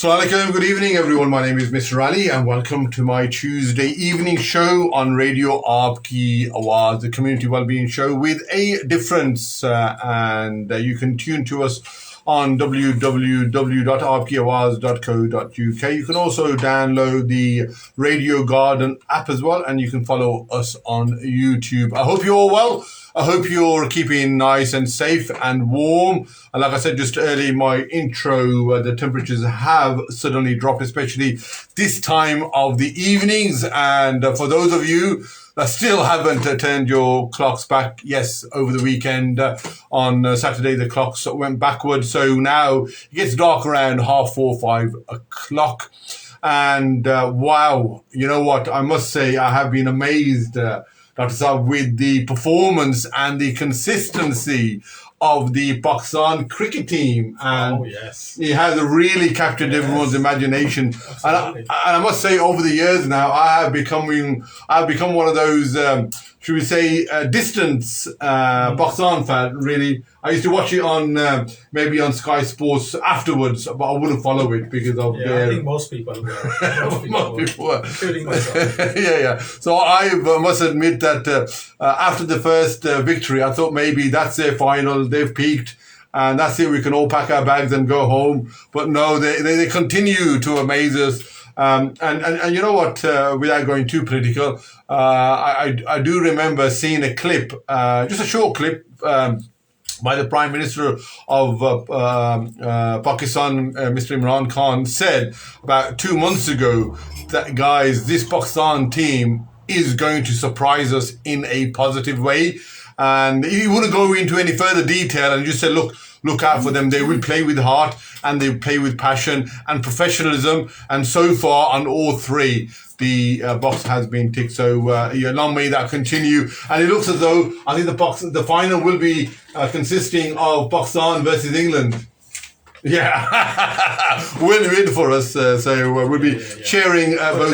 Assalamu alaikum, good evening everyone. My name is Mr. Ali and welcome to my Tuesday evening show on Radio Aapki Awaz, the community wellbeing show with a difference. And you can tune to us on www.aapkiawaz.co.uk. You can also download the Radio Garden app as well, and you can follow us on YouTube. I hope you're all well. I hope you're keeping nice and safe and warm. And like I said just earlier in my intro, the temperatures have suddenly dropped, especially this time of the evenings. And for those of you that still haven't turned your clocks back, yes, over the weekend on Saturday, the clocks went backwards. So now it gets dark around 4:30, 5 o'clock. And wow, you know what? I must say I have been amazed, Dr. Saab, with the performance and the consistency of the Pakistan cricket team. And he has really captured everyone's imagination. And I must say, over the years now, I've become one of those, should we say, distance Pakistan fan, really. I used to watch it on maybe on Sky Sports afterwards, but I wouldn't follow it because of I think most people were. Most people were. Including myself. Yeah. So I must admit that after the first victory, I thought maybe that's their final, they've peaked, and that's it, we can all pack our bags and go home. But no, they continue to amaze us. And you know what, without going too political, I do remember seeing a clip, just a short clip, by the Prime Minister of Pakistan, Mr. Imran Khan, said about 2 months ago that, guys, this Pakistan team is going to surprise us in a positive way. And he wouldn't go into any further detail and just said, look out for them. They will play with heart and they play with passion and professionalism. And so far on all three, the box has been ticked. So long may that continue. And it looks as though I think the final will be consisting of Pakistan versus England. Yeah, win-win for us. So we'll be cheering both.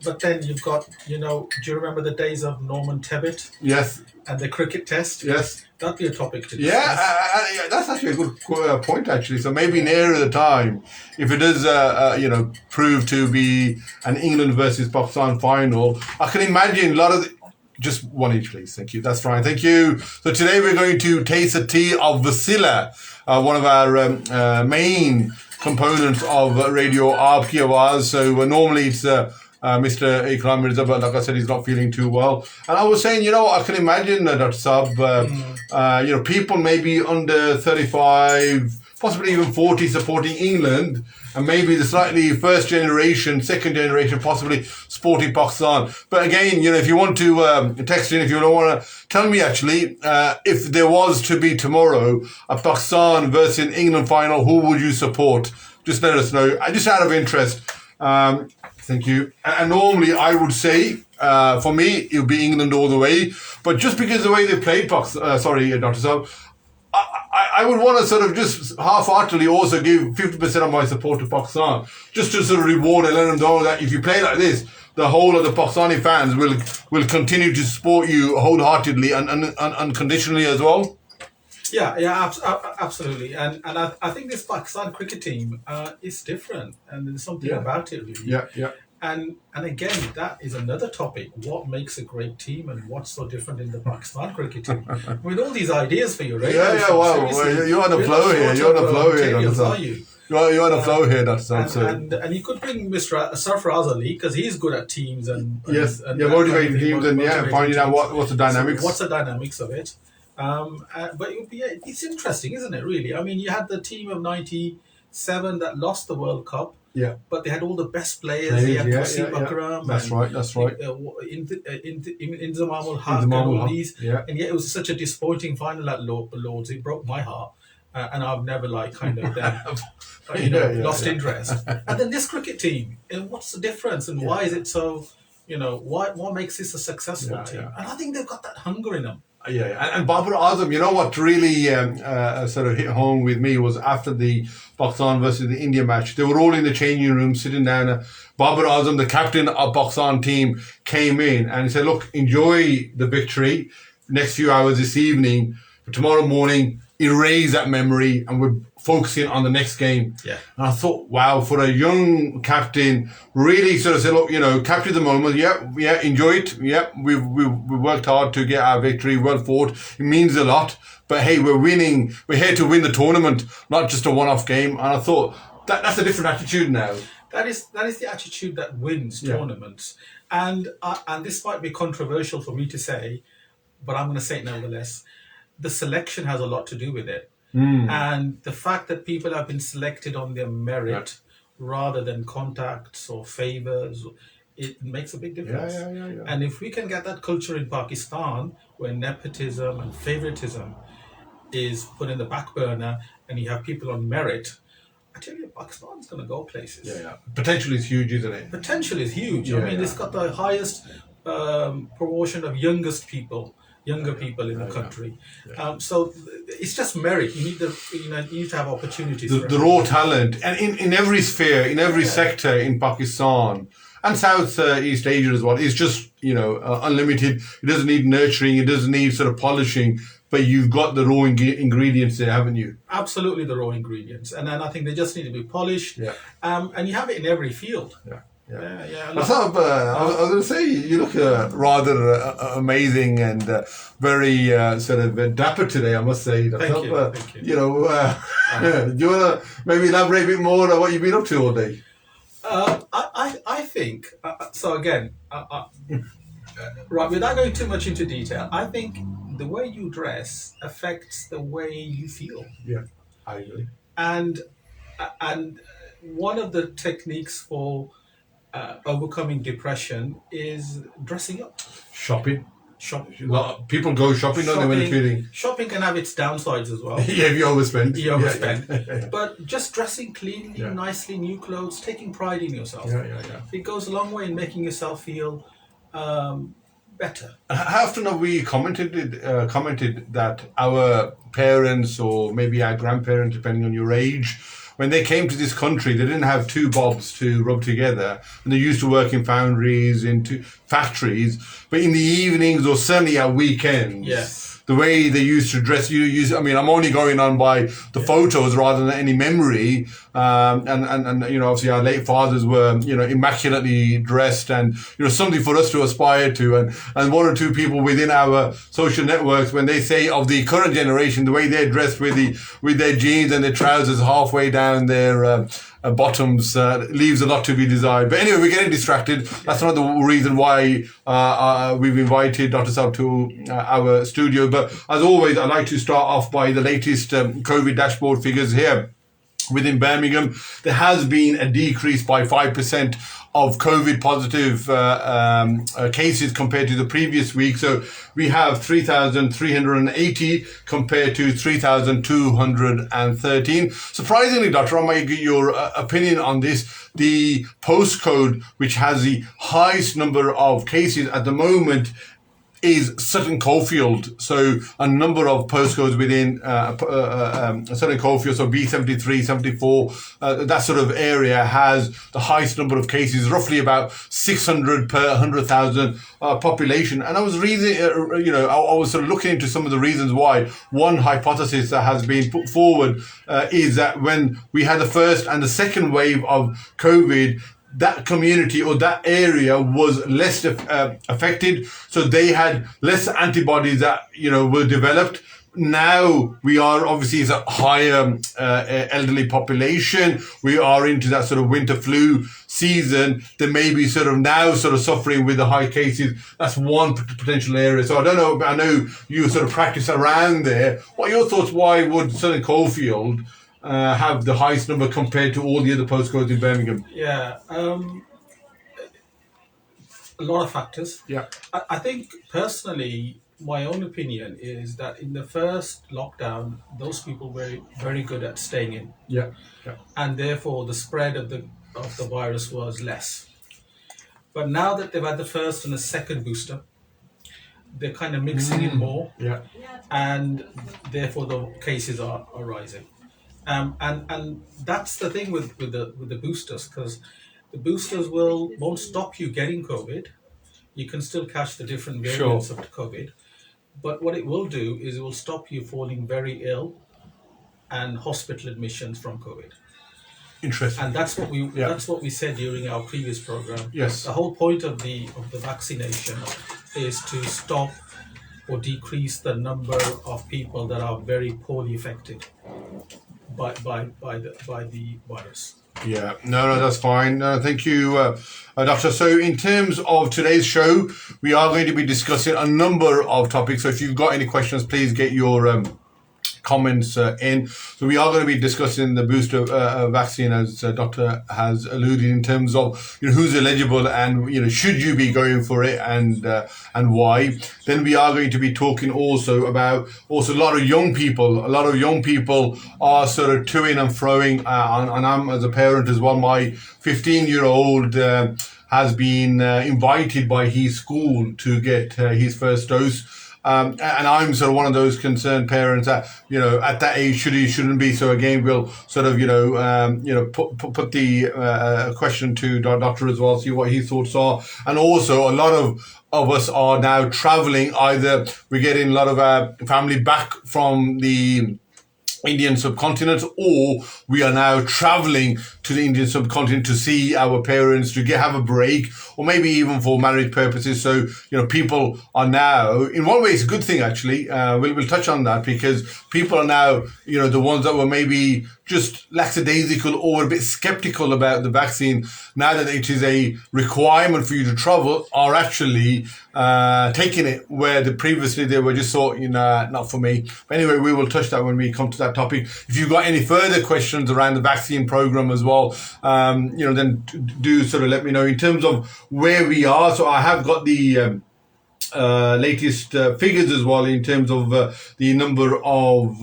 But then you've got, do you remember the days of Norman Tebbit? Yes. And the cricket test? Yes. That'd be a topic to discuss. Yeah, that's actually a good point, actually. So maybe nearer the time, if it does, prove to be an England versus Pakistan final, I can imagine a lot of... Just one each, please. Thank you. That's fine. Thank you. So today we're going to taste a tea of Vasila, one of our main components of Radio Aapki Awaz. So normally it's Mr. Ikram Mirza, but like I said, he's not feeling too well. And I was saying, I can imagine, Dr. Saab, people maybe under 35, possibly even 40 supporting England, and maybe the slightly first generation, second generation, possibly supporting Pakistan. But again, if you want to text in, if you don't want to tell me actually, if there was to be tomorrow a Pakistan versus England final, who would you support? Just let us know. Just out of interest. Thank you. And normally I would say, for me, it would be England all the way. But just because the way they played Dr. Saab, I would want to sort of just half-heartedly also give 50% of my support to Pakistan, just to sort of reward and let them know that if you play like this, the whole of the Pakistani fans will continue to support you wholeheartedly and unconditionally as well. Yeah, absolutely. And I think this Pakistan cricket team is different, and there's something about it really. Yeah. And again, that is another topic. What makes a great team and what's so different in the Pakistan cricket team? With all these ideas for you, right? Well, you're on the flow here. You're on the flow here, Dr. Saab. You're on the flow here, Dr. Saab. And you could bring Mr. Sarfaraz Ali, because he's good at teams and motivating teams and finding out what's the dynamics. So what's the dynamics of it? But it's interesting, isn't it, really? I mean, you had the team of 97 that lost the World Cup. Yeah, but they had all the best players. They had Wasim Akram. That's right. Inzamam ul-Haq and all these. Yeah. And yet it was such a disappointing final at Lords. It broke my heart. And I've never lost interest. And then this cricket team, what's the difference? And why is it so, what makes this a successful team? And I think they've got that hunger in them. Yeah, and Babar Azam, what really sort of hit home with me was after the Pakistan versus the India match, they were all in the changing room sitting down. Babar Azam, the captain of Pakistan team, came in and he said, look, enjoy the victory next few hours this evening. but tomorrow morning, erase that memory and we're focusing on the next game. Yeah. And I thought, wow, for a young captain, really sort of said, look, capture the moment. Yeah, enjoy it. Yeah, we've worked hard to get our victory. Well fought. It means a lot. But hey, we're winning. We're here to win the tournament, not just a one-off game. And I thought that's a different attitude now. That is the attitude that wins tournaments. And this might be controversial for me to say, but I'm going to say it nevertheless. The selection has a lot to do with it. And the fact that people have been selected on their merit rather than contacts or favors, it makes a big difference. Yeah. And if we can get that culture in Pakistan, where nepotism and favoritism is put in the back burner and you have people on merit, I tell you, Pakistan's going to go places. Yeah. Potential is huge, isn't it? Potential is huge. I mean, it's got the highest proportion of younger people in the country. So it's just merit. You need to have opportunities. The raw talent, and in every sphere, in every sector in Pakistan and Southeast Asia as well, it's just unlimited. It doesn't need nurturing. It doesn't need sort of polishing. But you've got the raw ingredients there, haven't you? Absolutely, the raw ingredients, and then I think they just need to be polished. And you have it in every field. Yeah. I was going to say, you look rather amazing and very sort of dapper today, I must say. Thank you. Do you want to maybe elaborate a bit more on what you've been up to all day? I think, so again, right, without going too much into detail, I think the way you dress affects the way you feel. Yeah, I agree. And one of the techniques for overcoming depression is dressing up. Shopping. People go shopping, don't they, when they're feeling... Shopping can have its downsides as well. Yeah, if you overspend. Yeah. But just dressing cleanly, nicely, new clothes, taking pride in yourself. Yeah. It goes a long way in making yourself feel better. How often have we commented that our parents or maybe our grandparents, depending on your age, when they came to this country, they didn't have two bobs to rub together, and they used to work in foundries, into factories, but in the evenings or certainly at weekends, the way they used to dress, I'm only going on by the photos rather than any memory, and obviously our late fathers were, immaculately dressed, and, something for us to aspire to, and one or two people within our social networks, when they say of the current generation, the way they're dressed with their jeans and their trousers halfway down their bottoms leaves a lot to be desired. But anyway, we're getting distracted. That's not the reason why we've invited Dr. Saab to our studio. But as always, I'd like to start off by the latest COVID dashboard figures here. Within Birmingham, there has been a decrease by 5% of COVID positive cases compared to the previous week. So we have 3,380 compared to 3,213. Surprisingly, Doctor, I might get your opinion on this. The postcode which has the highest number of cases at the moment is Sutton Coldfield. So a number of postcodes within Sutton Coldfield, so B73, 74, that sort of area has the highest number of cases, roughly about 600 per 100,000 population. And I was reading, I was sort of looking into some of the reasons why. One hypothesis that has been put forward is that when we had the first and the second wave of COVID, that community or that area was less affected, so they had less antibodies that were developed. Now we are obviously a higher elderly population. We are into that sort of winter flu season. They may be now suffering with the high cases. That's one potential area. So I don't know. I know you sort of practice around there. What are your thoughts? Why would Sutton Coldfield have the highest number compared to all the other postcodes in Birmingham? Yeah, a lot of factors. Yeah, I think personally, my own opinion is that in the first lockdown, those people were very good at staying in. Yeah. And therefore the spread of the virus was less. But now that they've had the first and the second booster, they're kind of mixing in more. Yeah. And therefore the cases are rising. And that's the thing with the boosters, because the boosters won't stop you getting COVID. You can still catch the different variants of COVID, But what it will do is it will stop you falling very ill and hospital admissions from COVID. Interesting. And that's what we Yeah. that's what we said during our previous program. Yes. The whole point of the vaccination is to stop or decrease the number of people that are very poorly affected by the virus. Yeah, no, that's fine. Thank you, Doctor. So, in terms of today's show, we are going to be discussing a number of topics. So, if you've got any questions, please get your comments in. So, we are going to be discussing the booster vaccine, as Doctor has alluded, in terms of who's eligible and should you be going for it and why. Then we are going to be talking also about a lot of young people. A lot of young people are sort of toing and froing, and I'm as a parent as well. My 15-year-old has been invited by his school to get his first dose. And I'm sort of one of those concerned parents that at that age shouldn't be. So again, we'll sort of put the question to Doctor as well, see what his thoughts are. And also, a lot of us are now traveling. Either we're getting a lot of family back from the Indian subcontinent, or we are now traveling to the Indian subcontinent to see our parents, to have a break, or maybe even for marriage purposes. So, people are now, in one way, it's a good thing, actually. We'll touch on that, because people are now, the ones that were maybe just lackadaisical or a bit skeptical about the vaccine, now that it is a requirement for you to travel, are actually taking it, where previously they were just thought, not for me. But anyway, we will touch that when we come to that topic. If you've got any further questions around the vaccine program as well, then do sort of let me know. In terms of where we are, so I have got the latest figures as well, in terms of the number of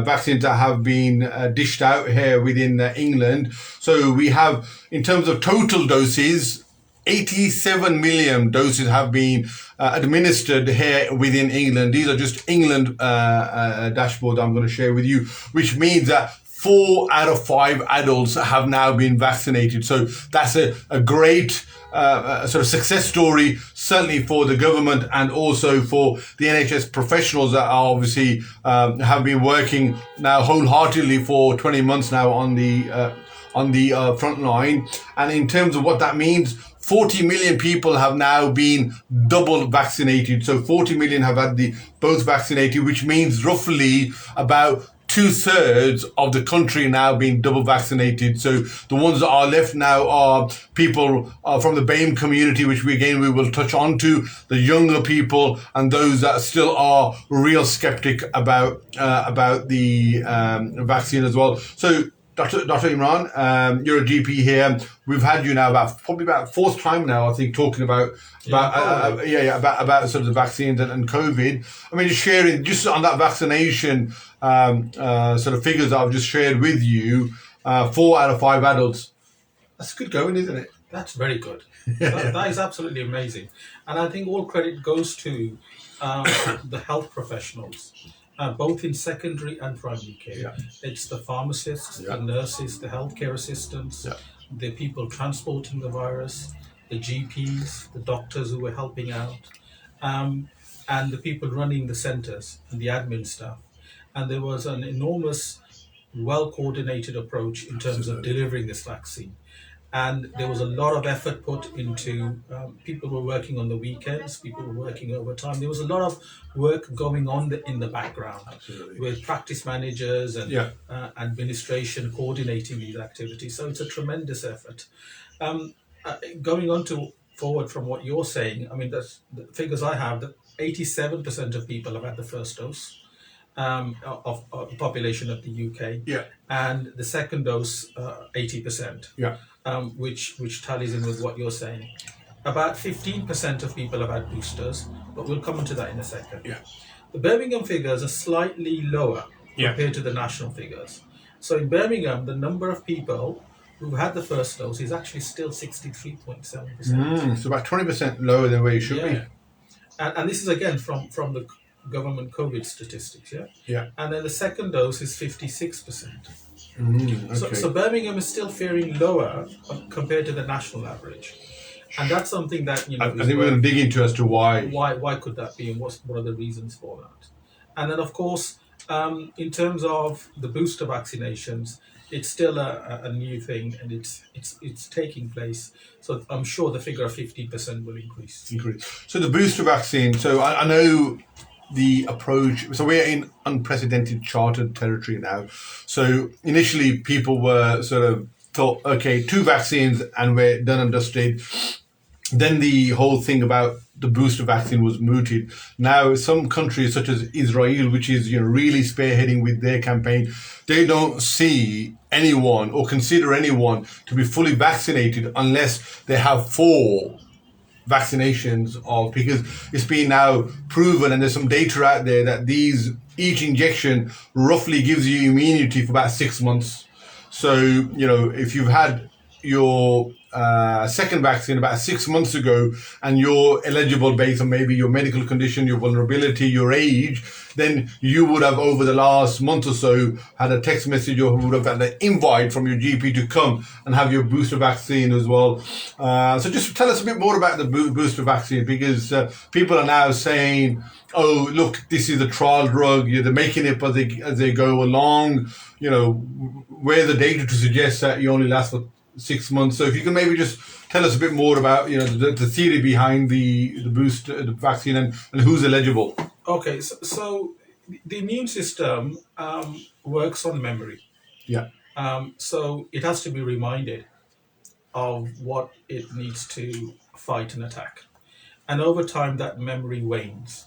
vaccines that have been dished out here within England. So we have, in terms of total doses, 87 million doses have been administered here within England. These are just England dashboard I'm going to share with you, which means that 4 out of 5 adults have now been vaccinated. So that's a great sort of success story, certainly for the government and also for the NHS professionals that are obviously have been working now wholeheartedly for 20 months now on the front line. And in terms of what that means, 40 million people have now been double vaccinated. So 40 million have had both vaccinated, which means roughly about 2/3 of the country now being double vaccinated. So the ones that are left now are people from the BAME community, which we will touch on to, the younger people, and those that still are real skeptic about the vaccine as well. So Dr. Imran, you're a GP here. We've had you now probably about fourth time now, I think, talking about sort of the vaccines and COVID. I mean, just sharing just on that vaccination sort of figures that I've just shared with you. 4 out of 5 adults. That's good going, isn't it? That's very good. That is absolutely amazing, and I think all credit goes to the health professionals. Both in secondary and primary care. Yeah. It's the pharmacists, the nurses, the healthcare assistants, the people transporting the virus, the GPs, the doctors who were helping out, and the people running the centres and the admin staff. And there was an enormous, well-coordinated approach in terms of delivering this vaccine. And there was a lot of effort put into, people were working on the weekends, people were working overtime. There was a lot of work going on in the background. Absolutely. With practice managers and administration coordinating these activities. So it's a tremendous effort. Going on forward from what you're saying, I mean, that's the figures I have, that 87% of people have had the first dose. Of the population of the UK, and the second dose 80%, which tallies in with what you're saying. About 15% of people have had boosters, but we'll come into that in a second. The Birmingham figures are slightly lower compared to the national figures. So in Birmingham, the number of people who've had the first dose is actually still 63.7%. So about 20% lower than where it should be. And this is again from the government COVID statistics, and then the second dose is 56%. Okay. So Birmingham is still faring lower compared to the national average. And that's something that, I think we're going to dig into as to why. Why could that be, and what are the reasons for that? And then, of course, in terms of the booster vaccinations, it's still a new thing, and it's taking place. So I'm sure the figure of 50% will increase. So the booster vaccine. So I know the approach. So we're in unprecedented chartered territory now. So initially, people were sort of thought, okay, 2 vaccines and we're done and dusted. Then the whole thing about the booster vaccine was mooted. Now, some countries such as Israel, which is really spearheading with their campaign, they don't see anyone or consider anyone to be fully vaccinated unless they have 4 vaccinations because it's been now proven, and there's some data out there that each injection roughly gives you immunity for about 6 months. So, if you've had your second vaccine about 6 months ago and you're eligible based on maybe your medical condition, your vulnerability, your age, then you would have over the last month or so had a text message or would have had an invite from your GP to come and have your booster vaccine as well. So just tell us a bit more about the booster vaccine, because people are now saying, oh, look, this is a trial drug. They're making it as they go along. Where the data to suggest that you only last for 6 months. So if you can maybe just tell us a bit more about the theory behind the vaccine and who's eligible. Okay, so the immune system works on memory. Yeah. So it has to be reminded of what it needs to fight and attack, and over time that memory wanes.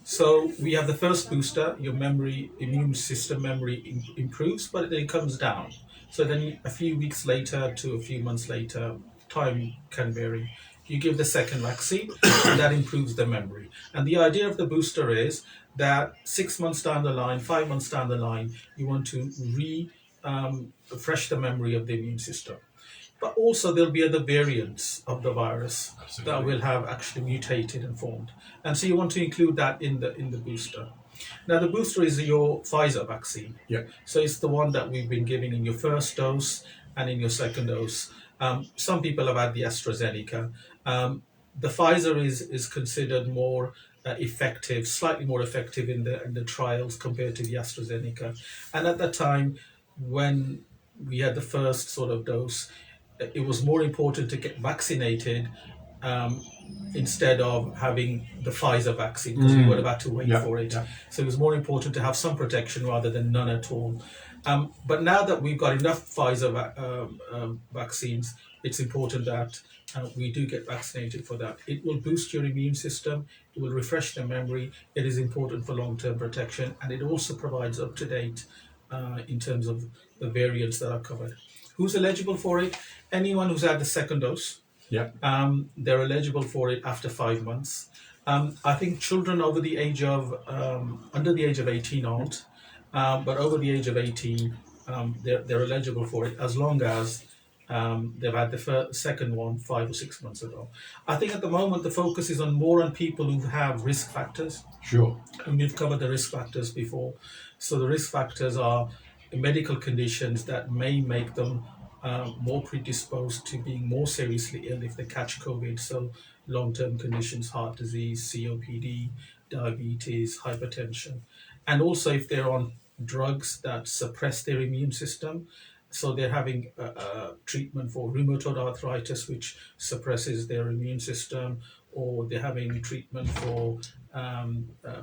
So we have the first booster, your immune system memory improves, but then it comes down. So then a few weeks later to a few months later, time can vary, you give the second vaccine, and that improves the memory. And the idea of the booster is that 6 months down the line, 5 months down the line, you want to refresh the memory of the immune system. But also there'll be other variants of the virus that will have actually mutated and formed. And so you want to include that in the booster. Now, the booster is your Pfizer vaccine. Yeah. So it's the one that we've been giving in your first dose and in your second dose. Some people have had the AstraZeneca. The Pfizer is considered more effective, slightly more effective in the trials compared to the AstraZeneca. And at that time, when we had the first sort of dose, it was more important to get vaccinated instead of having the Pfizer vaccine, because we were about to wait for it. Yeah. So it was more important to have some protection rather than none at all. But now that we've got enough Pfizer vaccines, it's important that we do get vaccinated for that. It will boost your immune system. It will refresh the memory. It is important for long-term protection, and it also provides up-to-date in terms of the variants that are covered. Who's eligible for it? Anyone who's had the second dose. Yeah. They're eligible for it after 5 months. I think children over the age of under the age of 18 aren't, but over the age of 18, they're eligible for it as long as they've had the second one 5 or 6 months ago. I think at the moment the focus is more on people who have risk factors. Sure. And we've covered the risk factors before. So the risk factors are medical conditions that may make them more predisposed to being more seriously ill if they catch COVID. So long-term conditions, heart disease, COPD, diabetes, hypertension. And also if they're on drugs that suppress their immune system. So they're having treatment for rheumatoid arthritis, which suppresses their immune system, or they're having treatment for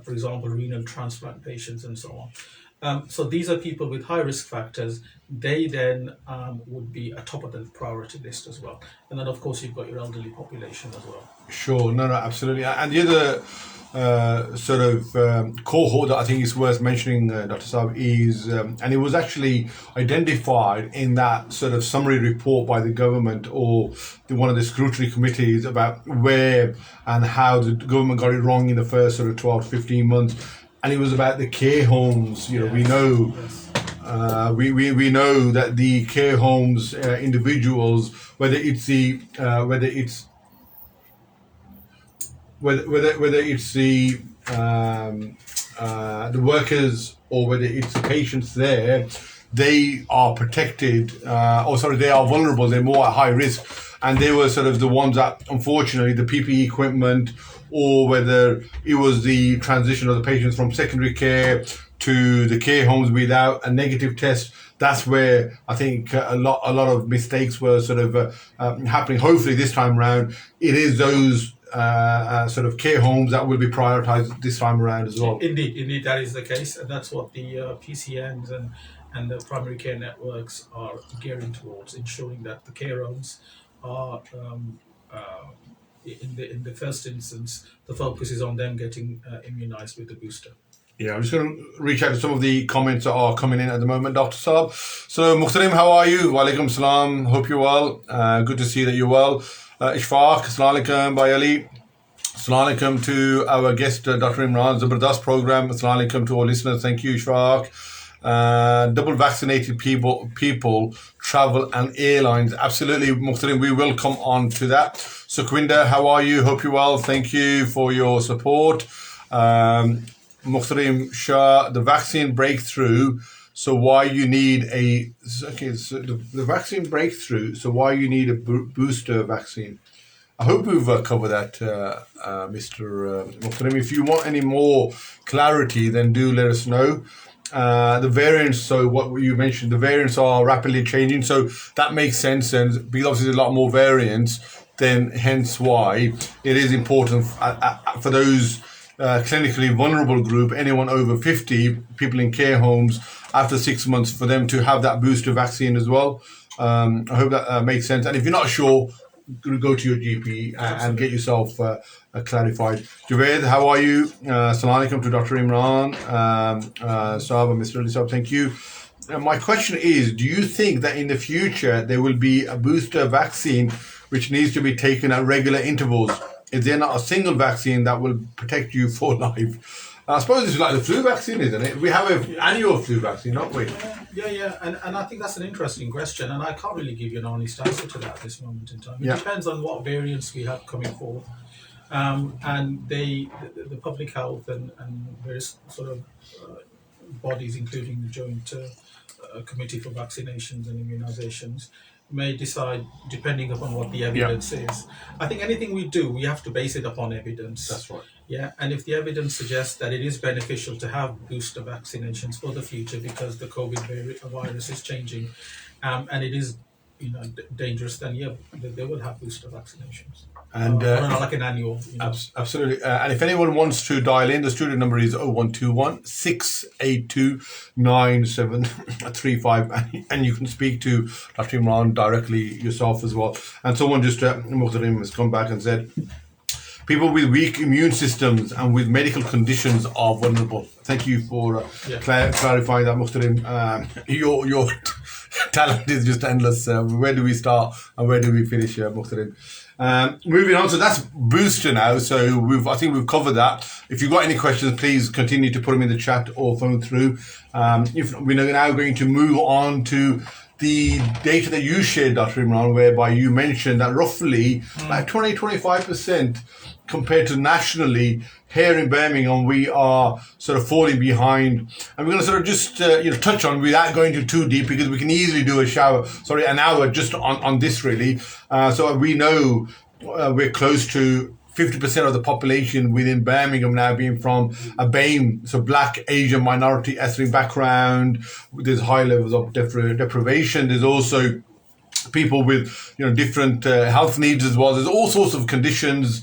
example, renal transplant patients and so on. So these are people with high risk factors. They then would be atop of the priority list as well. And then, of course, you've got your elderly population as well. Sure, no, absolutely. And the other cohort that I think is worth mentioning, Dr. Saab, is, and it was actually identified in that sort of summary report by the government or one of the scrutiny committees about where and how the government got it wrong in the first sort of 12 to 15 months. And it was about the care homes. We know, we know that the care homes individuals, whether it's the workers or whether it's the patients there, they are protected. They are vulnerable. They're more at high risk. and they were sort of the ones that, unfortunately, the PPE equipment, or whether it was the transition of the patients from secondary care to the care homes without a negative test. That's where I think a lot of mistakes were sort of happening. Hopefully, this time around, it is those sort of care homes that will be prioritised this time around as well. Indeed, that is the case, and that's what the PCNs and the primary care networks are gearing towards, ensuring that the care homes are in the first instance, the focus is on them getting immunised with the booster. Yeah, I'm just going to reach out to some of the comments that are coming in at the moment, Dr. Saab. So, Muhtarim, how are you? Wa alaikum salam. Hope you're well. Good to see that you're well. Ishfaq, assalamu alaikum, Bhai Ali. Assalamu alaikum to our guest, Dr. Imran, Zabardast program. Assalamu alaikum to all listeners. Thank you, Ishfaq. Double vaccinated people travel and airlines. Absolutely, Muhtarim, we will come on to that. Sukhwinder, how are you? Hope you're well. Thank you for your support. Muhtarim Shah, the vaccine breakthrough. So why you need the vaccine breakthrough? So why you need a booster vaccine? I hope we've covered that, Mr. Muhtarim. If you want any more clarity, then do let us know. The variants, so what you mentioned, the variants are rapidly changing, so that makes sense, and because obviously there's a lot more variants, then hence why it is important for those clinically vulnerable group, anyone over 50, people in care homes, after 6 months, for them to have that booster vaccine as well. I hope that makes sense. And if you're not sure, go to your GP and get yourself clarified. Javed, how are you? Assalamu alaikum to Dr. Imran, Saab and Mr. Ali Saab, thank you. My question is, do you think that in the future there will be a booster vaccine which needs to be taken at regular intervals? Is there not a single vaccine that will protect you for life? I suppose it's like the flu vaccine, isn't it? We have an annual flu vaccine, don't we? Yeah. And I think that's an interesting question, and I can't really give you an honest answer to that at this moment in time. It depends on what variants we have coming forth. And the public health and various sort of bodies, including the Joint Committee for Vaccinations and Immunizations, may decide depending upon what the evidence is. I think anything we do, we have to base it upon evidence. That's right. Yeah, and if the evidence suggests that it is beneficial to have booster vaccinations for the future because the COVID virus is changing, and it is dangerous, then they will have booster vaccinations. And like an annual. Absolutely. And if anyone wants to dial in, the studio number is 0121 682 9735. And you can speak to Dr. Imran directly yourself as well. And someone just, Muhtarim, has come back and said, people with weak immune systems and with medical conditions are vulnerable. Thank you for clarifying that, Muhtarim. Your talent is just endless. Where do we start and where do we finish, Muhtarim? Moving on, so that's booster now. So I think we've covered that. If you've got any questions, please continue to put them in the chat or phone through. If we're now going to move on to the data that you shared, Dr. Imran, whereby you mentioned that roughly like 20-25% compared to nationally, here in Birmingham, we are sort of falling behind. And we're going to sort of just touch on, without going too deep, because we can easily do an hour just on this really. So we know we're close to 50% of the population within Birmingham now being from a BAME, so Black, Asian, minority, ethnic background. There's high levels of deprivation. There's also people with different health needs as well. There's all sorts of conditions.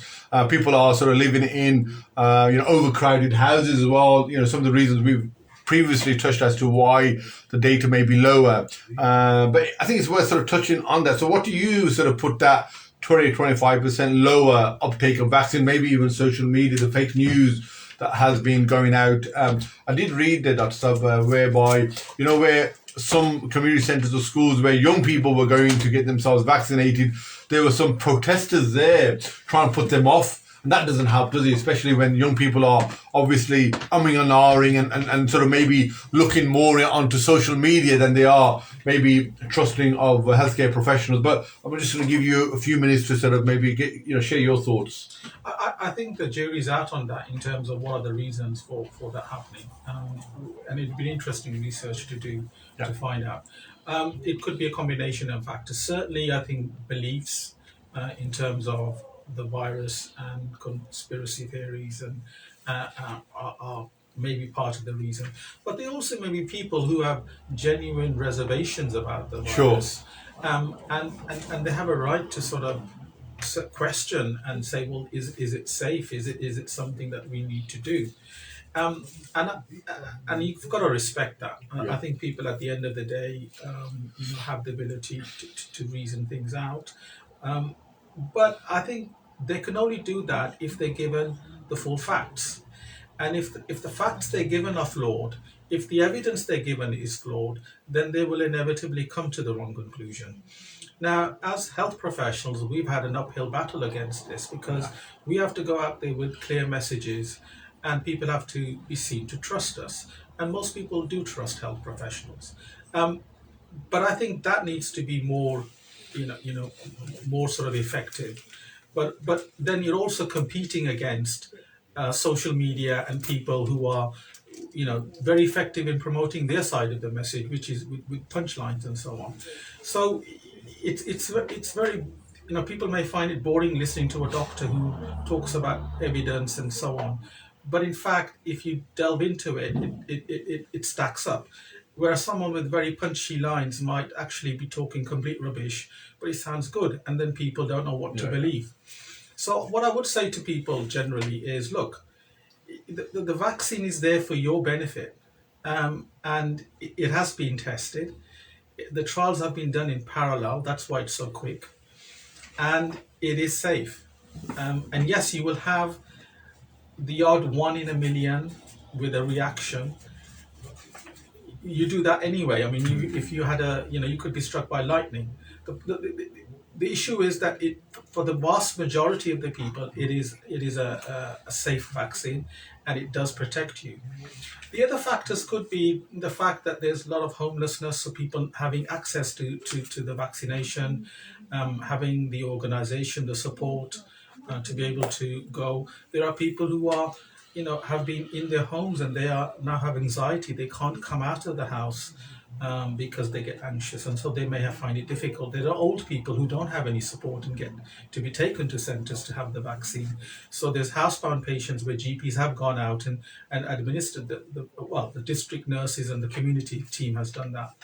People are sort of living in overcrowded houses as well. Some of the reasons we've previously touched as to why the data may be lower. But I think it's worth sort of touching on that. So what do you sort of put that 20-25% lower uptake of vaccine, maybe even social media, the fake news that has been going out? I did read that, Dr. Sab, whereby, where some community centres or schools where young people were going to get themselves vaccinated, there were some protesters there trying to put them off. And that doesn't help, does it? Especially when young people are obviously umming and ahhing and sort of maybe looking more onto social media than they are maybe trusting of healthcare professionals. But I'm just going to give you a few minutes to sort of maybe share your thoughts. I think the jury's out on that in terms of what are the reasons for that happening. And it'd be interesting research to do to find out. It could be a combination of factors. Certainly, I think beliefs in terms of the virus, and conspiracy theories and are maybe part of the reason. But there also may be people who have genuine reservations about the Sure. virus, and they have a right to sort of question and say, well, is it safe? Is it something that we need to do? Um, and and you've got to respect that. I think people at the end of the day, have the ability to reason things out. Um, but I think they can only do that if they're given the full facts. And if the facts they're given are flawed, if the evidence they're given is flawed, then they will inevitably come to the wrong conclusion. Now, as health professionals, we've had an uphill battle against this because we have to go out there with clear messages, and people have to be seen to trust us. And most people do trust health professionals. Um, but I think that needs to be more, more sort of effective. But then you're also competing against social media and people who are, very effective in promoting their side of the message, which is with punchlines and so on. So it's very, people may find it boring listening to a doctor who talks about evidence and so on. But in fact, if you delve into it, it stacks up. Whereas someone with very punchy lines might actually be talking complete rubbish, but it sounds good, and then people don't know what to believe. So what I would say to people generally is, look, the vaccine is there for your benefit, and it has been tested. The trials have been done in parallel. That's why it's so quick, and it is safe. And yes, you will have the odd one in a million with a reaction. You do that anyway. I mean, if you had you could be struck by lightning. The issue is that for the vast majority of the people, it is a safe vaccine, and it does protect you. The other factors could be the fact that there's a lot of homelessness, so people having access to the vaccination, having the organization, the support to be able to go. There are people who are, have been in their homes and they are now have anxiety. They can't come out of the house because they get anxious, and so they may find it difficult. There are old people who don't have any support and get to be taken to centres to have the vaccine. So there's housebound patients where GPs have gone out and administered the district nurses and the community team has done that.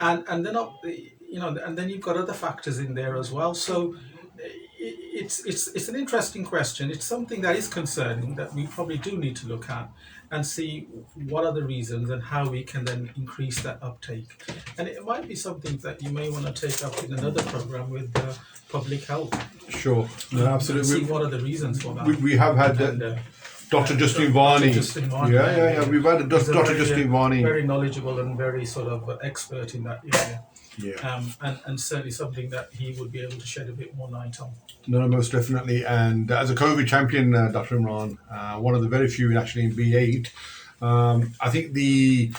And then and then you've got other factors in there as well. So it's an interesting question. It's something that is concerning that we probably do need to look at and see what are the reasons and how we can then increase that uptake. And it might be something that you may want to take up in another program with public health. Sure, no, absolutely. See what are the reasons for that. We have had Dr. Justin Varney. Yeah. We've had Dr. Justin Varney. Very knowledgeable and very sort of expert in that area. Yeah. And certainly something that he would be able to shed a bit more light on. No, most definitely. And as a COVID champion, Dr. Imran, one of the very few actually in B8, I think the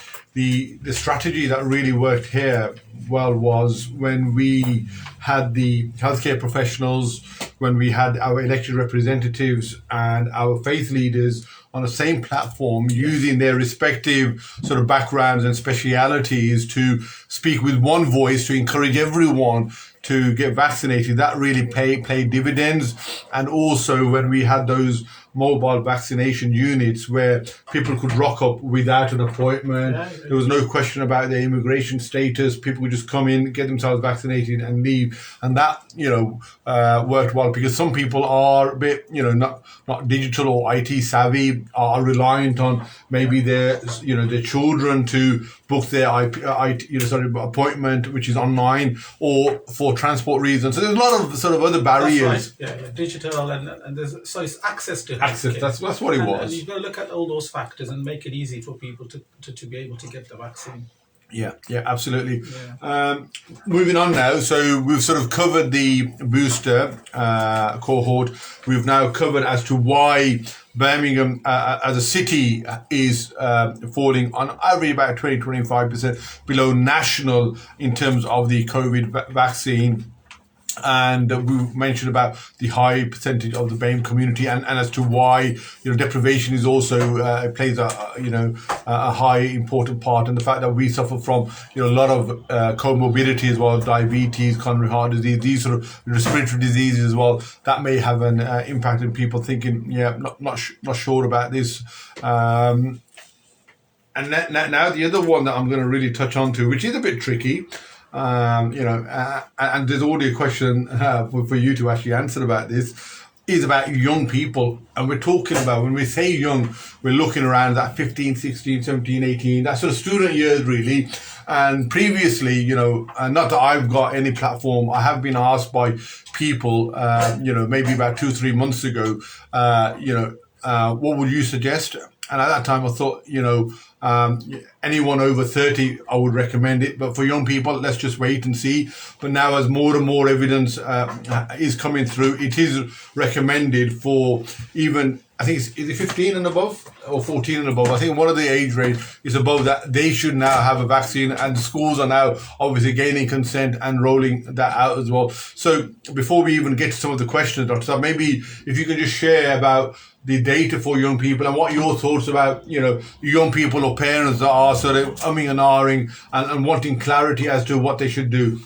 strategy that really worked here well was when we had the healthcare professionals, when we had our elected representatives and our faith leaders on the same platform, using their respective sort of backgrounds and specialities to speak with one voice to encourage everyone to get vaccinated. That really paid dividends. And also when we had those mobile vaccination units where people could rock up without an appointment. There was no question about their immigration status. People could just come in, get themselves vaccinated and leave. And that, worked well because some people are a bit, not digital or IT savvy, are reliant on maybe their children to book their appointment, which is online, or for transport reasons. So there's a lot of sort of other barriers. That's right. Yeah, digital and there's so it's access to access. That's what it was. And you've got to look at all those factors and make it easy for people to be able to get the vaccine. Yeah, absolutely. Yeah. Moving on now, so we've sort of covered the booster cohort. We've now covered as to why Birmingham as a city is falling on average about 20-25% below national in terms of the COVID vaccine. And we mentioned about the high percentage of the BAME community, and as to why deprivation is also plays a high important part, and the fact that we suffer from a lot of comorbidity as well, diabetes, coronary heart disease, these sort of respiratory diseases as well, that may have an impact in people thinking, not sure about this. And now the other one that I'm going to really touch on to, which is a bit tricky. And there's already a question for you to actually answer about this, is about young people. And we're talking about, when we say young, we're looking around that 15, 16, 17, 18, that sort of student years really. And previously, not that I've got any platform, I have been asked by people, maybe about 2-3 months ago, what would you suggest? And at that time I thought, anyone over 30, I would recommend it. But for young people, let's just wait and see. But now, as more and more evidence is coming through, it is recommended for even, I think is it 15 and above or 14 and above? I think one of the age range is above that. They should now have a vaccine, and schools are now obviously gaining consent and rolling that out as well. So before we even get to some of the questions, Dr. Saab, maybe if you could just share about the data for young people and what your thoughts about, young people or parents that are sort of umming and ahhing and wanting clarity as to what they should do.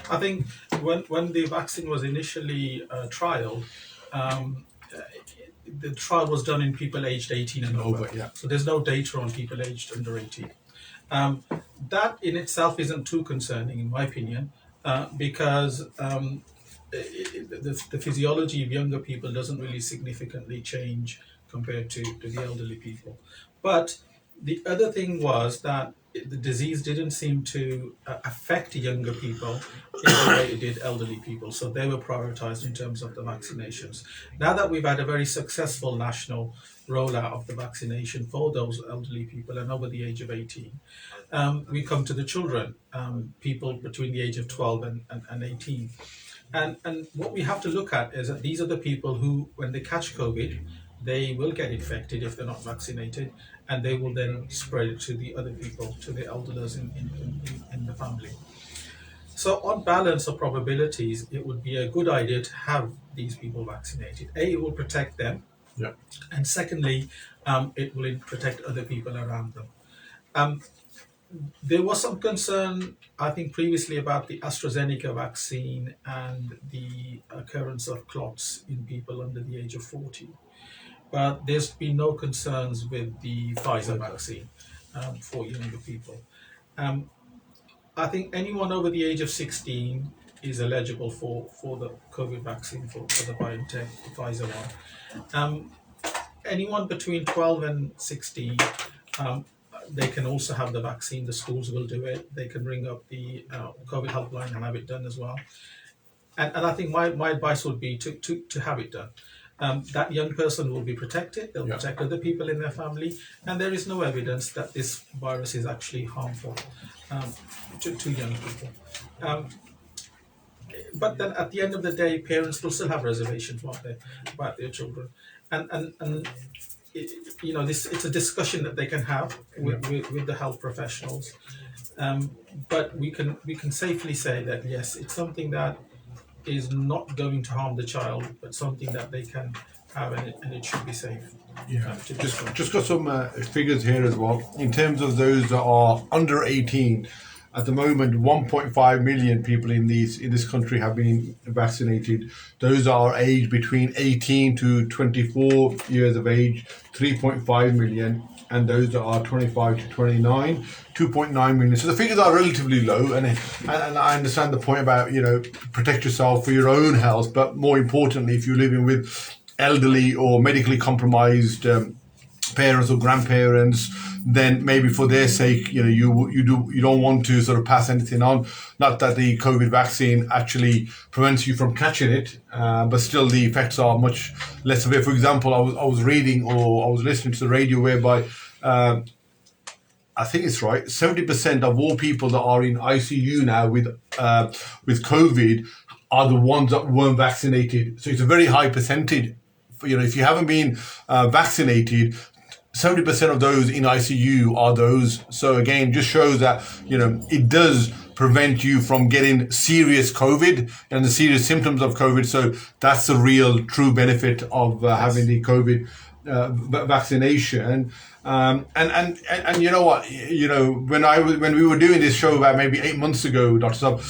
I think when the vaccine was initially trialed, the trial was done in people aged 18 and over. Yeah. So there's no data on people aged under 18. That in itself isn't too concerning, in my opinion, because the physiology of younger people doesn't really significantly change compared to the elderly people. But the other thing was that the disease didn't seem to affect younger people in the way it did elderly people. So they were prioritized in terms of the vaccinations. Now that we've had a very successful national rollout of the vaccination for those elderly people and over the age of 18, we come to the children, people between the age of 12 and 18. And what we have to look at is that these are the people who, when they catch COVID, they will get infected if they're not vaccinated, and they will then spread it to the other people, to the elders in the family. So on balance of probabilities, it would be a good idea to have these people vaccinated. A, it will protect them. Yeah. And secondly, it will protect other people around them. There was some concern, I think, previously about the AstraZeneca vaccine and the occurrence of clots in people under the age of 40. But there's been no concerns with the Pfizer vaccine for younger people. I think anyone over the age of 16 is eligible for the COVID vaccine, for the BioNTech, the Pfizer one. Anyone between 12 and 16, they can also have the vaccine. The schools will do it. They can ring up the COVID helpline and have it done as well. And I think my advice would be to have it done. That young person will be protected. They'll protect other people in their family. And there is no evidence that this virus is actually harmful to young people. But then at the end of the day, parents will still have reservations about their children. And it's a discussion that they can have with the health professionals. But we can safely say that, yes, it's something that is not going to harm the child, but something that they can have, and it should be safe. Yeah, just got some figures here as well. In terms of those that are under 18, at the moment, 1.5 million people in this country have been vaccinated. Those are aged between 18 to 24 years of age, 3.5 million. And those that are 25 to 29, 2.9 million. So the figures are relatively low, and I understand the point about, protect yourself for your own health, but more importantly, if you're living with elderly or medically compromised parents or grandparents, then maybe for their sake, you don't want to sort of pass anything on. Not that the COVID vaccine actually prevents you from catching it, but still the effects are much less severe. For example, I was reading or I was listening to the radio whereby I think it's right, 70% of all people that are in ICU now with COVID are the ones that weren't vaccinated. So it's a very high percentage. If you haven't been vaccinated, 70% of those in ICU are those. So again, just shows that, it does prevent you from getting serious COVID and the serious symptoms of COVID. So that's the real true benefit of having the COVID vaccination. And you know what, when we were doing this show about maybe 8 months ago, Dr. Sab,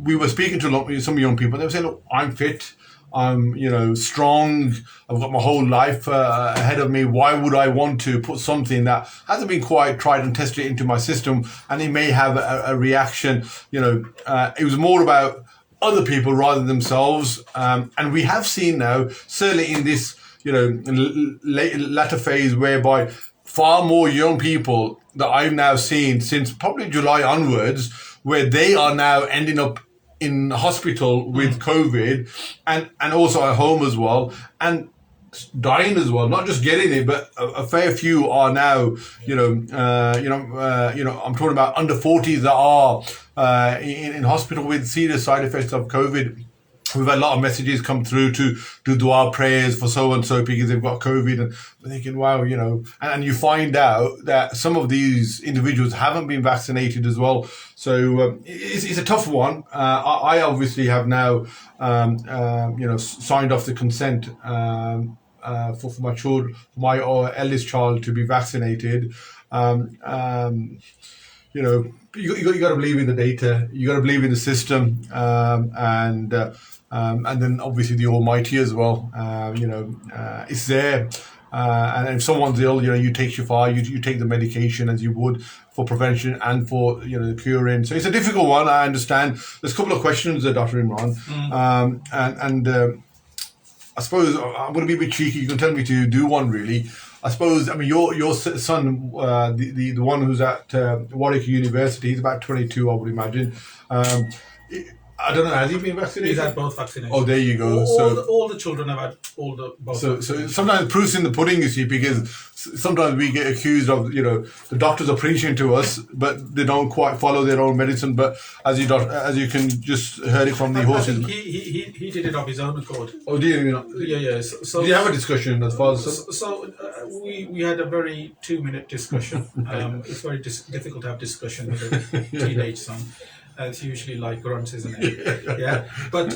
we were speaking to some young people. They were saying, look, I'm fit, I'm strong, I've got my whole life ahead of me. Why would I want to put something that hasn't been quite tried and tested into my system, and it may have a reaction? It was more about other people rather than themselves. And we have seen now, certainly in this latter phase, whereby far more young people that I've now seen since probably July onwards, where they are now ending up in hospital with COVID and also at home as well, and dying as well, not just getting it, but a fair few are now, I'm talking about under 40s that are in hospital with serious side effects of COVID. We've had a lot of messages come through to do dua prayers for so and so because they've got COVID, and we're thinking, wow, and you find out that some of these individuals haven't been vaccinated as well. So it's a tough one. I obviously have now, signed off the consent for my children, my eldest child to be vaccinated. You got to believe in the data. You got to believe in the system, and then obviously the Almighty as well. It's there, and if someone's ill, you take Shifa, you take the medication as you would for prevention and for the curing. So it's a difficult one. I understand. There's a couple of questions, Dr. Imran, and I suppose I'm going to be a bit cheeky. You can tell me to do one, really. I suppose, your son, the one who's at Warwick University, he's about 22, I would imagine. I don't know, has he been vaccinated? He's had both vaccinations. Oh, there you go. All the children have had both. So sometimes proof's in the pudding, you see, because sometimes we get accused of, the doctors are preaching to us, but they don't quite follow their own medicine. But as you can just heard it from the horses. I think he did it of his own accord. Oh, did you? Yeah. So did you have a discussion as far as? We had a very 2-minute discussion. It's very difficult to have discussion with a teenage son. It's usually like grunts, isn't it? Yeah. But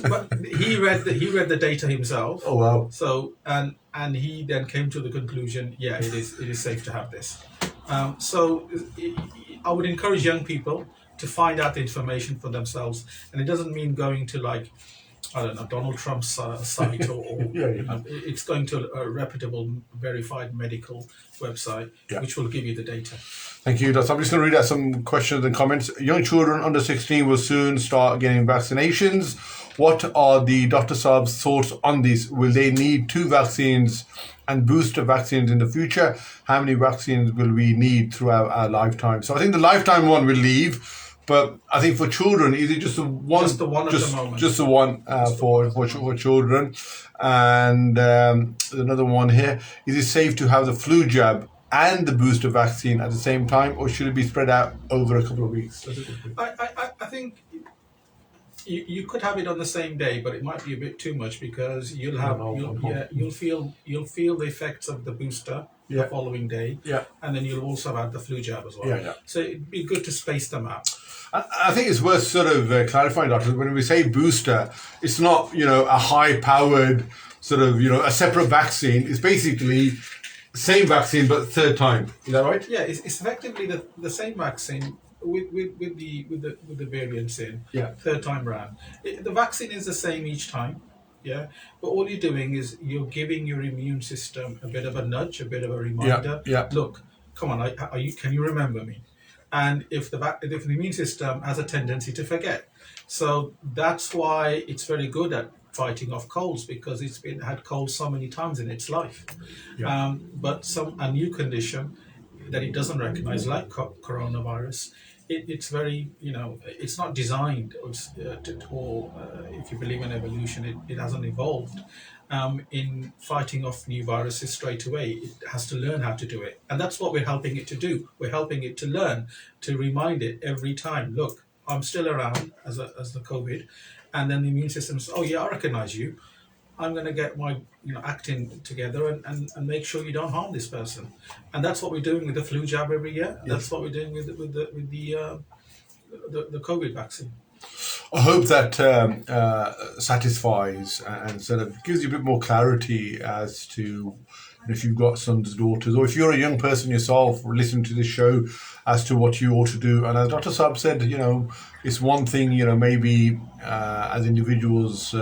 he read the data himself. Oh wow. So and he then came to the conclusion, yeah, it is safe to have this. So I would encourage young people to find out the information for themselves, and it doesn't mean going to Donald Trump's site or it's going to a reputable, verified medical website, which will give you the data. Thank you, Dr. I'm just going to read out some questions and comments. Young children under 16 will soon start getting vaccinations. What are the Dr. Saab's thoughts on this? Will they need 2 vaccines and booster vaccines in the future? How many vaccines will we need throughout our lifetime? So I think the lifetime one will leave, but I think for children, is it just the one? Just the one at the moment. Just the one for children. And another one here. Is it safe to have the flu jab and the booster vaccine at the same time, or should it be spread out over a couple of weeks? I think you could have it on the same day, but it might be a bit too much because you'll feel the effects of the booster the following day, and then you'll also have the flu jab as well. So it'd be good to space them out. I think it's worth sort of clarifying, Doctor, when we say booster, it's not a high-powered sort of a separate vaccine. It's basically same vaccine but third time. Is that right? Yeah, it's effectively the same vaccine with the variants in. Third time round. The vaccine is the same each time. Yeah, but all you're doing is you're giving your immune system a bit of a nudge, a bit of a reminder. Look, come on, can you remember me? And if the immune system has a tendency to forget, so that's why it's very good at fighting off colds, because it's had colds so many times in its life. But a new condition that it doesn't recognize, like coronavirus, it's very, it's not designed, or if you believe in evolution, it hasn't evolved in fighting off new viruses straight away. It has to learn how to do it. And that's what we're helping it to do. We're helping it to learn, to remind it every time, look, I'm still around as the COVID. And then the immune system says, oh yeah, I recognize you. I'm going to get my acting together and make sure you don't harm this person. And that's what we're doing with the flu jab every year. That's what we're doing with the the COVID vaccine? I hope that satisfies and sort of gives you a bit more clarity as to if you've got sons, daughters, or if you're a young person yourself listening to this show, as to what you ought to do. And as Dr. Saab said, it's one thing, maybe as individuals,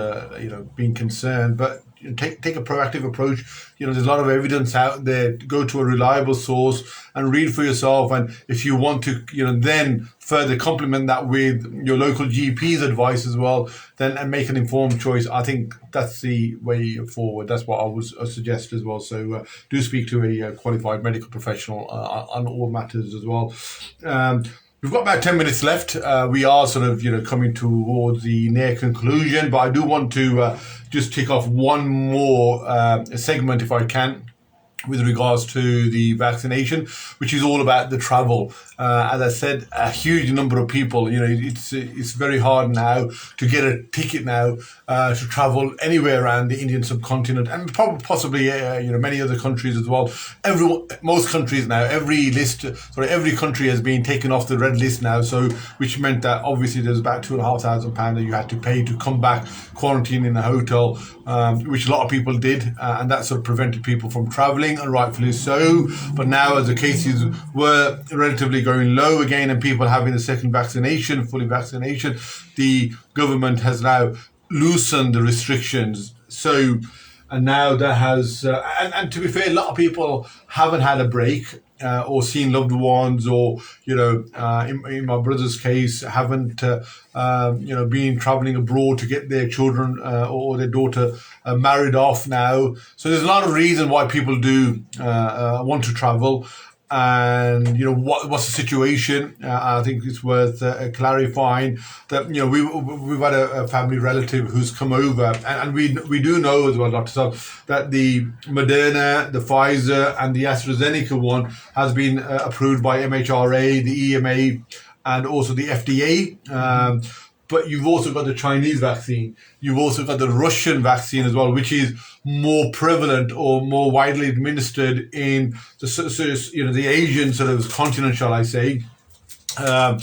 being concerned, but take a proactive approach. There's a lot of evidence out there. Go to a reliable source and read for yourself. And if you want to, then further complement that with your local GP's advice as well, then and make an informed choice. I think that's the way forward. That's what I would suggest as well. So do speak to a qualified medical professional on all matters as well. We've got about 10 minutes left. We are sort of, coming towards the near conclusion, but I do want to just tick off one more segment, if I can, with regards to the vaccination, which is all about the travel. As I said, a huge number of people, it's very hard now to get a ticket now to travel anywhere around the Indian subcontinent and possibly many other countries as well. Most countries now, every country has been taken off the red list now. So, which meant that obviously there's about £2,500 that you had to pay to come back, quarantine in a hotel, which a lot of people did, and that sort of prevented people from travelling, and rightfully so. But now, as the cases were relatively going low again, and people having the second vaccination, fully vaccination, the government has now loosened the restrictions. So, and now there has, and to be fair, a lot of people haven't had a break. Or seen loved ones, or in my brother's case, haven't been travelling abroad to get their children or their daughter married off now. So there's a lot of reason why people do want to travel. And what's the situation? I think it's worth clarifying that we've had a family relative who's come over, and we do know as well, Dr. Saab, that the Moderna, the Pfizer, and the AstraZeneca one has been approved by MHRA, the EMA, and also the FDA. But you've also got the Chinese vaccine. You've also got the Russian vaccine as well, which is more prevalent or more widely administered in the Asian sort of continent, shall I say. And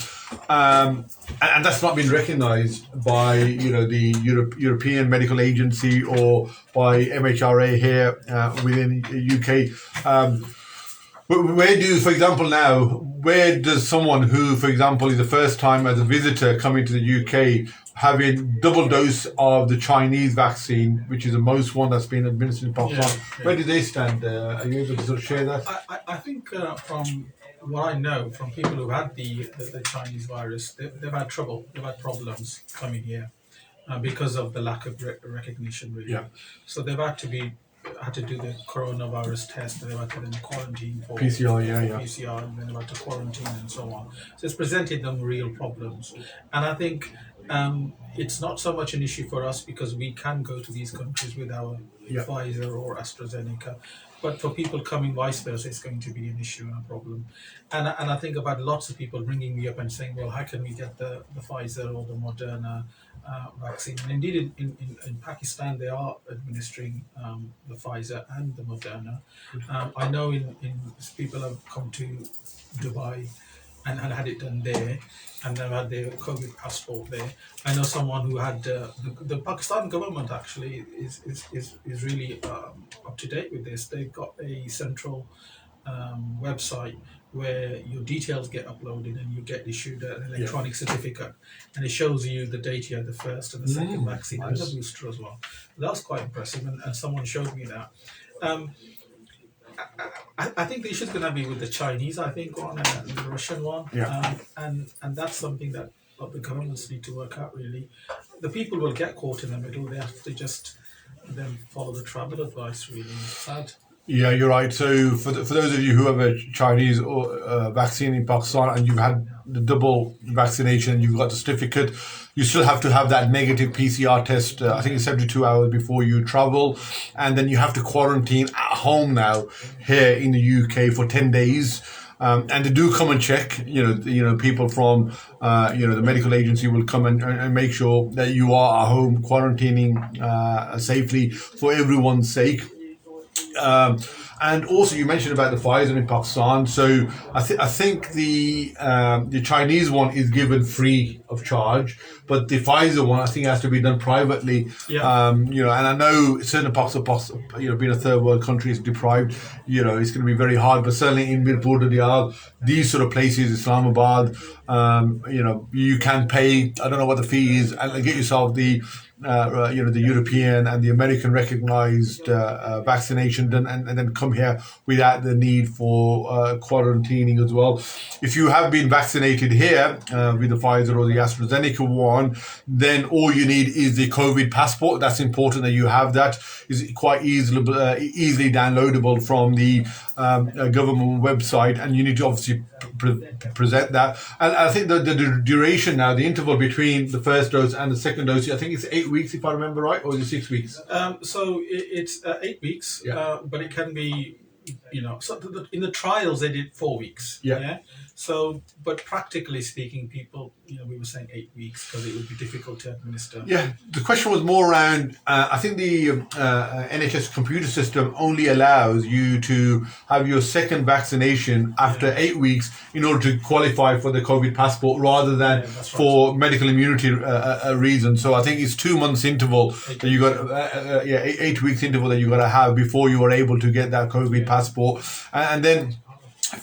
that's not been recognised by the European Medical Agency or by MHRA here within the UK. For example, now, where does someone who, for example, is the first time as a visitor coming to the UK, having double dose of the Chinese vaccine, which is the most one that's been administered in Pakistan, where do they stand? Are you able to sort of share that? I think from what I know from people who've had the Chinese virus, they've had trouble, they've had problems coming here because of the lack of recognition, really. Yeah. So they've had to do the coronavirus test, and they've had to then quarantine for PCR, PCR, and then they've had to quarantine and so on. So it's presented them real problems. And I think it's not so much an issue for us because we can go to these countries with our Pfizer or AstraZeneca. But for people coming vice versa, it's going to be an issue and a problem. And I think about lots of people ringing me up and saying, well, how can we get the Pfizer or the Moderna vaccine? And indeed, in Pakistan, they are administering the Pfizer and the Moderna. I know in people have come to Dubai and had it done there, and they've had their COVID passport there. I know someone who had the Pakistan government actually is really up to date with this. They've got a central website where your details get uploaded and you get issued an electronic certificate, and it shows you the date you had the first and the second vaccine and the booster as well. That was quite impressive, and someone showed me that. I think the issue is going to be with the Chinese, I think, one and the Russian one. Yeah. And that's something that the governments need to work out, really. The people will get caught in the middle. They have to just then follow the travel advice, really. It's sad. Yeah, you're right. So for those of you who have a Chinese vaccine in Pakistan and you've had the double vaccination, you've got the certificate, you still have to have that negative PCR test, I think it's 72 hours before you travel. And then you have to quarantine at home now here in the UK for 10 days. And they do come and check, people from, the medical agency will come and make sure that you are at home quarantining safely for everyone's sake. And also, you mentioned about the Pfizer in Pakistan. So I think the Chinese one is given free of charge, but the Pfizer one I think has to be done privately. Yeah. And I know certain parts of being a third world country is deprived. It's going to be very hard. But certainly in Mirpur Diyal, these sort of places, Islamabad, you can pay. I don't know what the fee is, and get yourself the European and the American recognized vaccination done, and then come here without the need for quarantining as well. If you have been vaccinated here with the Pfizer or the AstraZeneca one, then all you need is the COVID passport. That's important that you have that. It's quite easily downloadable from the government website, and you need to obviously present that. And I think the duration now, the interval between the first dose and the second dose, I think it's 8 weeks if I remember right, or is it 6 weeks? So it's 8 weeks, Yeah. but it can be, so in the trials they did 4 weeks. Yeah. So, but practically speaking, people, we were saying 8 weeks because it would be difficult to administer. Yeah, the question was more around, I think the NHS computer system only allows you to have your second vaccination after 8 weeks in order to qualify for the COVID passport rather than for medical immunity reasons. So I think it's 2 months interval that you got, 8 weeks interval that you got to have before you are able to get that COVID passport. And then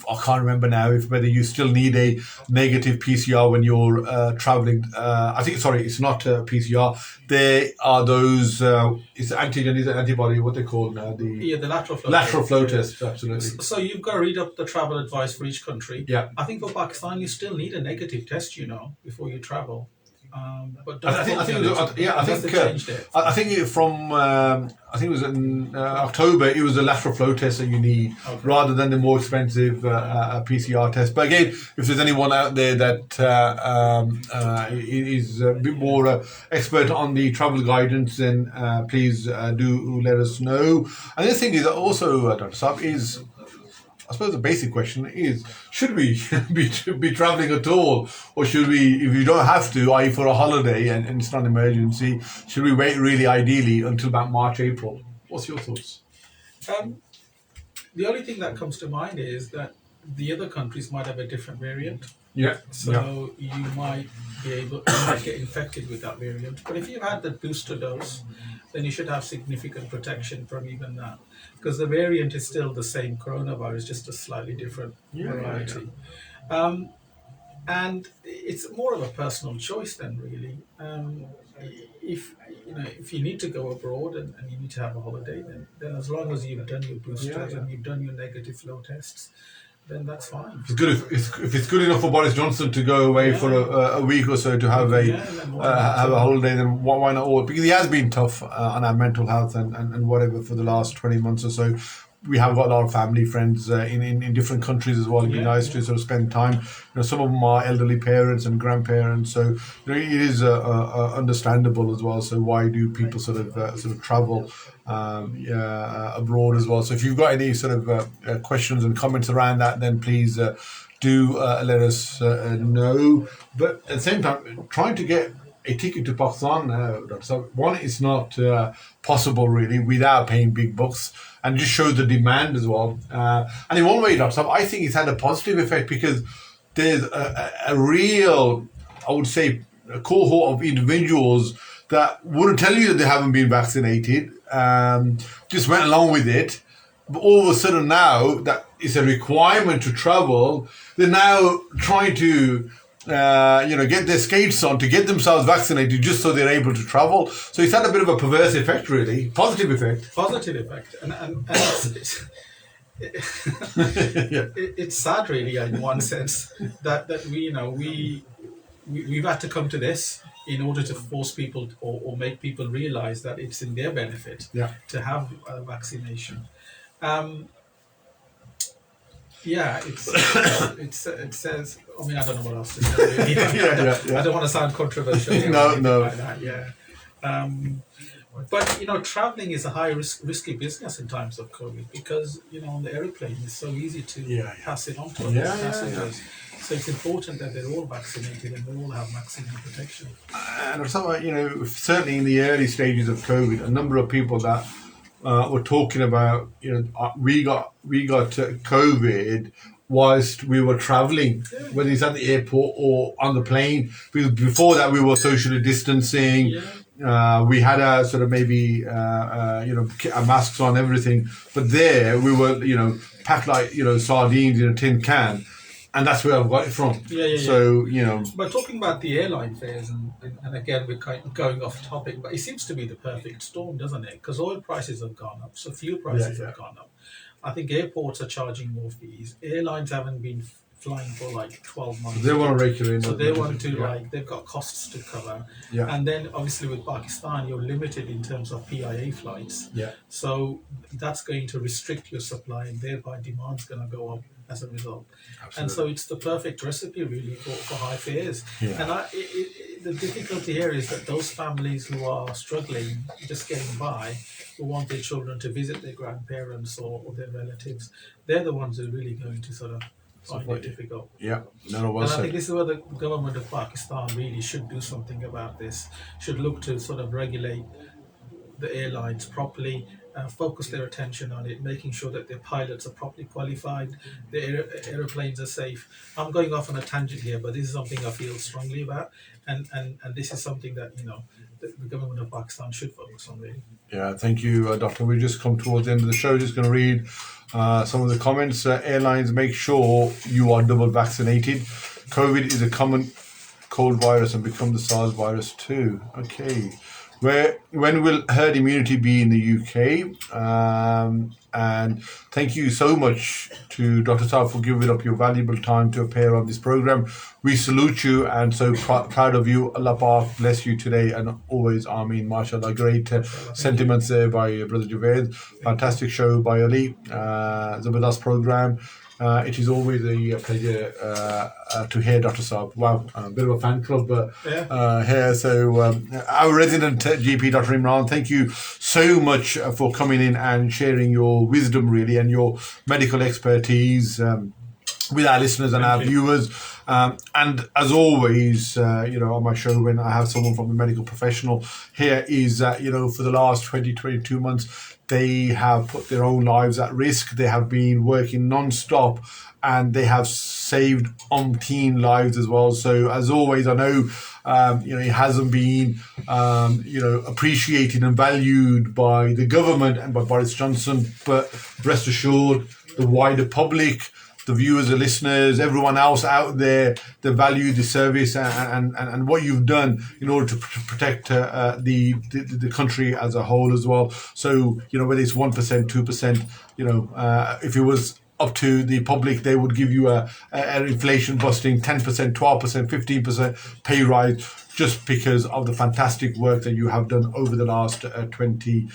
I can't remember now whether you still need a negative PCR when you're traveling. I think, sorry, it's not PCR. There are those, it's antigen, is it antibody, what they call now? The lateral flow lateral flow test, absolutely. So you've got to read up the travel advice for each country. Yeah. I think for Pakistan, you still need a negative test, before you travel. But I think from I think it was in October. It was a lateral flow test that you need rather than the more expensive PCR test. But again, if there's anyone out there that is a bit more expert on the travel guidance, then please do let us know. And the thing is also, Dr. Saab, is, I suppose the basic question is, should we be travelling at all? Or should we, if you don't have to, i.e. for a holiday and it's not an emergency, should we wait really ideally until about March, April? What's your thoughts? The only thing that comes to mind is that the other countries might have a different variant. Yeah. So you might get infected with that variant. But if you've had the booster dose, then you should have significant protection from even that. Because the variant is still the same coronavirus, just a slightly different variety. And it's more of a personal choice then, really. If you need to go abroad and you need to have a holiday, then as long as you've done your boosters and you've done your negative flow tests, then that's fine. It's good if it's good enough for Boris Johnson to go away for a week or so to have a holiday, then why not all? Because he has been tough on our mental health and whatever for the last 20 months or so. We have got a lot of family, friends in different countries as well. It'd be nice to sort of spend time. Some of them are elderly parents and grandparents, so it is understandable as well. So why do people sort of travel abroad as well? So if you've got any sort of questions and comments around that, then please do let us know. But at the same time, trying to get a ticket to Pakistan now, so one, it's not possible really without paying big bucks, and just shows the demand as well. And in one way, Dr. I think it's had a positive effect because there's a real, I would say, a cohort of individuals that wouldn't tell you that they haven't been vaccinated, just went along with it. But all of a sudden now that it's a requirement to travel, they're now trying to get their skates on to get themselves vaccinated just so they're able to travel. So it's had a bit of a perverse effect, really. Positive effect. And it's sad, really, in one sense, that we've had to come to this in order to force people or make people realize that it's in their benefit to have a vaccination. It says. I mean, I don't know what else to say. Really. I don't want to sound controversial. No. Like that, But traveling is a high risky business in times of COVID because on the airplane it's so easy to pass it on to other passengers. So it's important that they're all vaccinated and they all have maximum protection. And certainly in the early stages of COVID, a number of people that were talking about, we got COVID whilst we were traveling, whether it's at the airport or on the plane. Because before that, we were socially distancing. We had a sort of maybe our masks on, everything, but there we were packed like sardines in a tin can, and that's where I've got it from. So But talking about the airline fares, and again we're kind of going off topic, but it seems to be the perfect storm, doesn't it? Because oil prices have gone up, so fuel prices have gone up. I think airports are charging more fees. Airlines haven't been flying for like 12 months. they want to rake it in. So they want to they've got costs to cover. And then obviously with Pakistan, you're limited in terms of PIA flights. So that's going to restrict your supply, and thereby demand's going to go up as a result. Absolutely. And so it's the perfect recipe really for high fares. And the difficulty here is that those families who are struggling, just getting by, who want their children to visit their grandparents or their relatives, they're the ones who are really going to sort of find it difficult. Well And I said. think this is where the government of Pakistan really should do something about this, should look to sort of regulate the airlines properly, focus their attention on it, making sure that their pilots are properly qualified, the aeroplanes are safe. I'm going off on a tangent here, but this is something I feel strongly about, and this is something that the government of Pakistan should focus on really. Thank you, Doctor. We've just come towards the end of the show. Just going to read some of the comments. Airlines, make sure you are double vaccinated. COVID is a common cold virus and become the SARS virus too. Okay. When will herd immunity be in the UK? And thank you so much to Dr. Saab for giving up your valuable time to appear on this program. We salute you and so proud of you. Allah Pak bless you today and always. Ameen. MashaAllah. Great sentiments there by Brother Javed. Fantastic show by Ali. Zabardast program. It is always a pleasure to hear Dr. Saab. Wow, a bit of a fan club here. So our resident GP, Dr. Imran, thank you so much for coming in and sharing your wisdom really and your medical expertise with our listeners and our viewers. And as always, on my show, when I have someone from the medical professional here, is that, for the last 22 months, they have put their own lives at risk. They have been working non-stop and they have saved umpteen lives as well. So as always, I know, it hasn't been, appreciated and valued by the government and by Boris Johnson, but rest assured, the wider public, the viewers, the listeners, everyone else out there, they value the service and what you've done in order to protect the country as a whole as well. So, whether it's 1%, 2%, if it was up to the public, they would give you an inflation busting 10%, 12%, 15% pay rise just because of the fantastic work that you have done over the last 20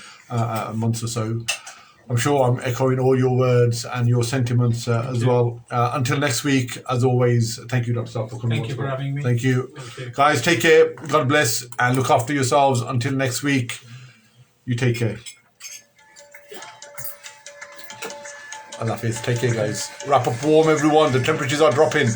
months or so. I'm sure I'm echoing all your words and your sentiments as well. Until next week, as always, thank you, Dr. Saab, for coming. Thank you for having me. Thank you. Guys, take care. God bless and look after yourselves. Until next week, you take care. Allah Hafiz. Take care, guys. Wrap up warm, everyone. The temperatures are dropping.